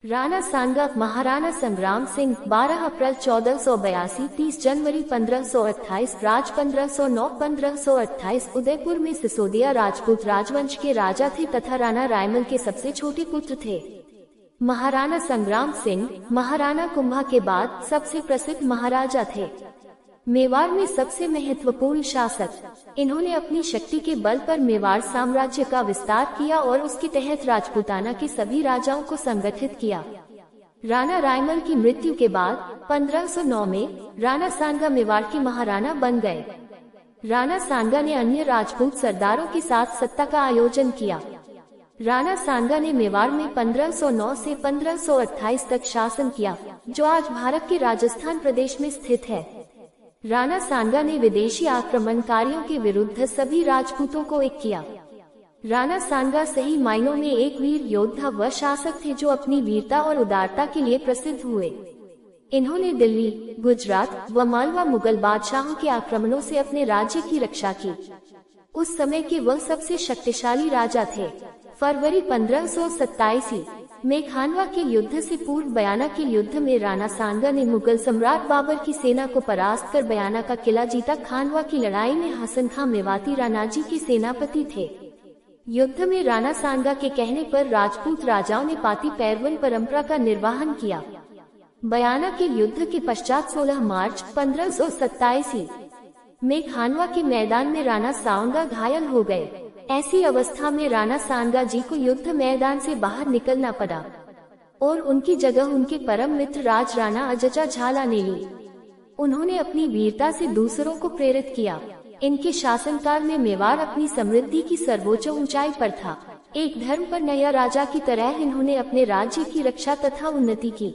राणा सांगा महाराणा संग्राम सिंह 12 अप्रैल 1482, 30 जनवरी 1528, राज 1509 1528 उदयपुर में सिसोदिया राजपूत राजवंश के राजा थे तथा राणा रायमल के सबसे छोटे पुत्र थे। महाराणा संग्राम सिंह महाराणा कुंभा के बाद सबसे प्रसिद्ध महाराजा थे। मेवाड़ में सबसे महत्वपूर्ण शासक, इन्होंने अपनी शक्ति के बल पर मेवाड़ साम्राज्य का विस्तार किया और उसके तहत राजपूताना के सभी राजाओं को संगठित किया। राणा रायमल की मृत्यु के बाद 1509 में राणा सांगा मेवाड़ के महाराणा बन गए। राणा सांगा ने अन्य राजपूत सरदारों के साथ सत्ता का आयोजन किया। राणा सांगा ने मेवाड़ में 1509 से 1528 तक शासन किया, जो आज भारत के राजस्थान प्रदेश में स्थित है। राणा सांगा ने विदेशी आक्रमणकारियों के विरुद्ध सभी राजपूतों को एक किया। राणा सांगा सही मायनों में एक वीर योद्धा व शासक थे जो अपनी वीरता और उदारता के लिए प्रसिद्ध हुए। इन्होंने दिल्ली, गुजरात व मालवा मुगल बादशाहों के आक्रमणों से अपने राज्य की रक्षा की। उस समय के वह सबसे शक्तिशाली राजा थे। फरवरी 1527 में खानवा के युद्ध से पूर्व बयाना के युद्ध में राणा सांगा ने मुगल सम्राट बाबर की सेना को परास्त कर बयाना का किला जीता। खानवा की लड़ाई में हसन खां मेवाती राणाजी के सेनापति थे। युद्ध में राणा सांगा के कहने पर राजपूत राजाओं ने पाती पैरवन परंपरा का निर्वहन किया। बयाना के युद्ध के पश्चात 16 मार्च 1527 में खानवा के मैदान में राणा सांगा घायल हो गए। ऐसी अवस्था में राणा सांगा जी को युद्ध मैदान से बाहर निकलना पड़ा और उनकी जगह उनके परम मित्र राज राणा अजजा झाला ने ली। उन्होंने अपनी वीरता से दूसरों को प्रेरित किया। इनके शासनकाल में मेवाड़ अपनी समृद्धि की सर्वोच्च ऊंचाई पर था। एक धर्म पर नया राजा की तरह इन्होंने अपने राज्य की रक्षा तथा उन्नति की।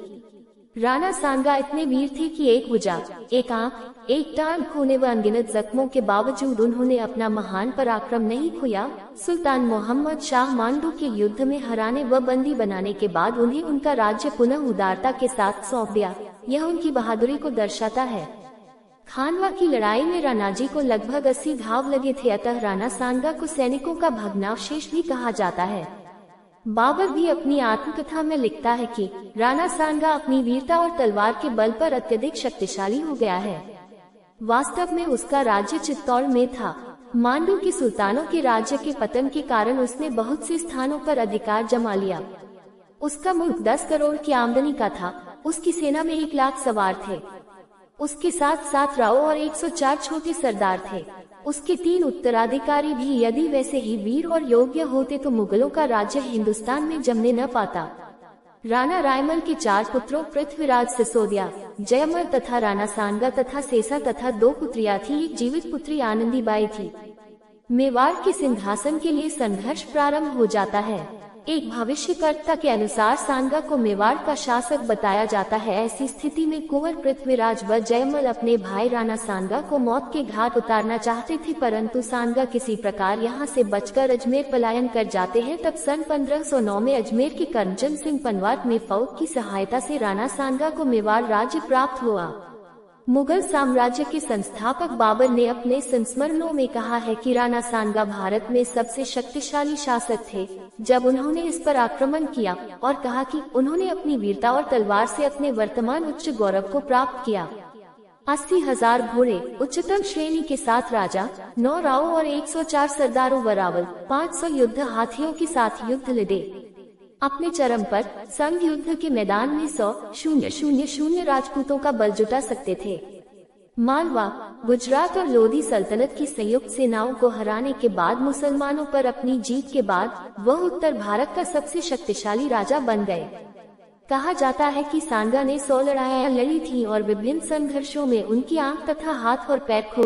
राणा सांगा इतने वीर थे कि एक भुजा, एक आंख, एक टांग खोने व अनगिनत जख्मों के बावजूद उन्होंने अपना महान पराक्रम नहीं खोया। सुल्तान मोहम्मद शाह मांडू के युद्ध में हराने व बंदी बनाने के बाद उन्हें उनका राज्य पुनः उदारता के साथ सौंप दिया। यह उनकी बहादुरी को दर्शाता है। खानवा की लड़ाई में राणाजी को लगभग 80 घाव लगे थे, अतः राणा सांगा को सैनिकों का भग्नावशेष भी कहा जाता है। बाबर भी अपनी आत्मकथा में लिखता है कि राणा सांगा अपनी वीरता और तलवार के बल पर अत्यधिक शक्तिशाली हो गया है। वास्तव में उसका राज्य चित्तौड़ में था। मांडू के सुल्तानों के राज्य के पतन के कारण उसने बहुत से स्थानों पर अधिकार जमा लिया। उसका मुल्क 10 करोड़ की आमदनी का था। उसकी सेना में 1 लाख सवार थे। उसके साथ 7 राव और 104 छोटे सरदार थे। उसके 3 उत्तराधिकारी भी यदि वैसे ही वीर और योग्य होते तो मुगलों का राज्य हिंदुस्तान में जमने न पाता। राणा रायमल के 4 पुत्रों पृथ्वीराज सिसोदिया, जयमल तथा राणा सांगा तथा सेसा तथा 2 पुत्रियां थी। एक जीवित पुत्री आनंदीबाई थी। मेवाड़ के सिंहासन के लिए संघर्ष प्रारंभ हो जाता है। एक भविष्यकर्ता के अनुसार सांगा को मेवाड़ का शासक बताया जाता है। ऐसी स्थिति में कुंवर पृथ्वीराज व जयमल अपने भाई राणा सांगा को मौत के घाट उतारना चाहते थे, परंतु सांगा किसी प्रकार यहाँ से बचकर अजमेर पलायन कर जाते हैं। तब सन 1509 में अजमेर के करमचंद सिंह पनवाट में फौज की सहायता से राणा सांगा को मेवाड़ राज्य प्राप्त हुआ। मुगल साम्राज्य के संस्थापक बाबर ने अपने संस्मरणों में कहा है कि राणा सांगा भारत में सबसे शक्तिशाली शासक थे जब उन्होंने इस पर आक्रमण किया, और कहा कि उन्होंने अपनी वीरता और तलवार से अपने वर्तमान उच्च गौरव को प्राप्त किया। 80,000 घोड़े उच्चतम श्रेणी के 7 राजा, 9 राव और 104 सरदारों व रावल, 500 युद्ध हाथियों के साथ युद्ध लड़े। अपने चरम पर संघ युद्ध के मैदान में 100,000 राजपूतों का बल जुटा सकते थे। मालवा, गुजरात और लोधी सल्तनत की संयुक्त सेनाओं को हराने के बाद मुसलमानों पर अपनी जीत के बाद वह उत्तर भारत का सबसे शक्तिशाली राजा बन गए। कहा जाता है कि सांगा ने 100 लड़ाइयां लड़ी थी और विभिन्न संघर्षों में उनकी आंख तथा हाथ और पैर